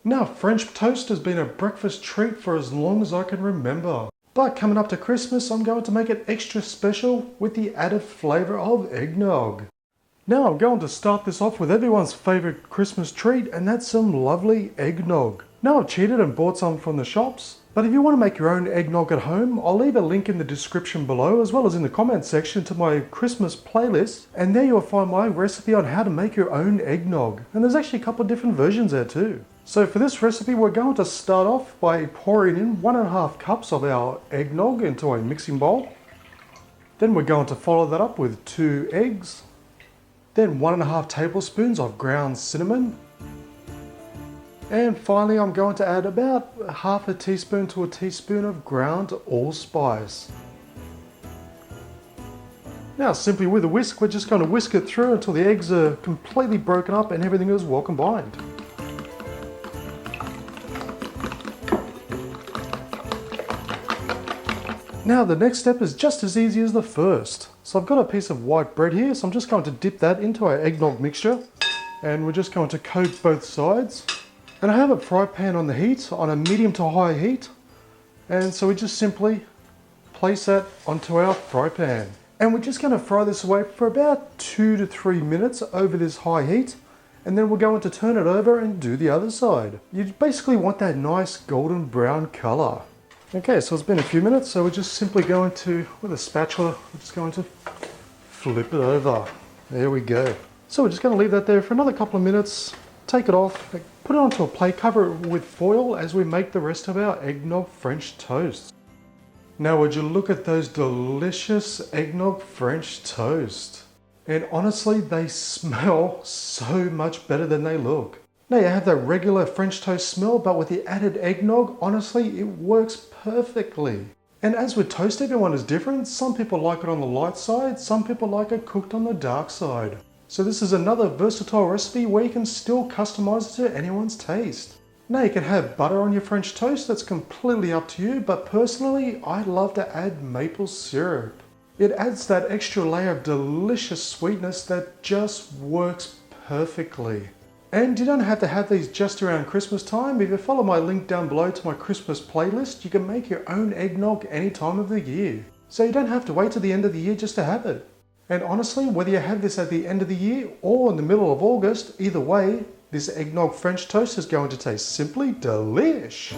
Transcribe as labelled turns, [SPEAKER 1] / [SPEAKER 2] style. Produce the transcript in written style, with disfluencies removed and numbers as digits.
[SPEAKER 1] Now, French toast has been a breakfast treat for as long as I can remember. But coming up to Christmas, I'm going to make it extra special with the added flavour of eggnog. Now I'm going to start this off with everyone's favourite Christmas treat, and that's some lovely eggnog. Now I've cheated and bought some from the shops, but if you want to make your own eggnog at home, I'll leave a link in the description below as well as in the comments section to my Christmas playlist, and there you'll find my recipe on how to make your own eggnog. And there's actually a couple of different versions there too. So for this recipe, we're going to start off by pouring in 1.5 cups of our eggnog into a mixing bowl. Then we're going to follow that up with 2 eggs. Then 1.5 tablespoons of ground cinnamon. And finally, I'm going to add about 1/2 teaspoon to a teaspoon of ground allspice. Now simply with a whisk, we're just going to whisk it through until the eggs are completely broken up and everything is well combined. Now the next step is just as easy as the first. So I've got a piece of white bread here, so I'm just going to dip that into our eggnog mixture, and we're just going to coat both sides. And I have a fry pan on the heat, on a medium to high heat, and so we just simply place that onto our fry pan. And we're just going to fry this away for about 2 to 3 minutes over this high heat, and then we're going to turn it over and do the other side. You basically want that nice golden brown colour. Okay, so it's been a few minutes, so we're just simply going to, with a spatula, we're just going to flip it over. There we go. So we're just going to leave that there for another couple of minutes, take it off, put it onto a plate, cover it with foil as we make the rest of our eggnog French toast. Now would you look at those delicious eggnog French toast. And honestly, they smell so much better than they look. Now you have that regular French toast smell, but with the added eggnog, honestly, it works perfectly. And as with toast, everyone is different. Some people like it on the light side, some people like it cooked on the dark side. So this is another versatile recipe where you can still customize it to anyone's taste. Now you can have butter on your French toast, that's completely up to you, but personally, I love to add maple syrup. It adds that extra layer of delicious sweetness that just works perfectly. And you don't have to have these just around Christmas time. If you follow my link down below to my Christmas playlist, you can make your own eggnog any time of the year. So you don't have to wait till the end of the year just to have it. And honestly, whether you have this at the end of the year or in the middle of August, either way, this eggnog French toast is going to taste simply delish.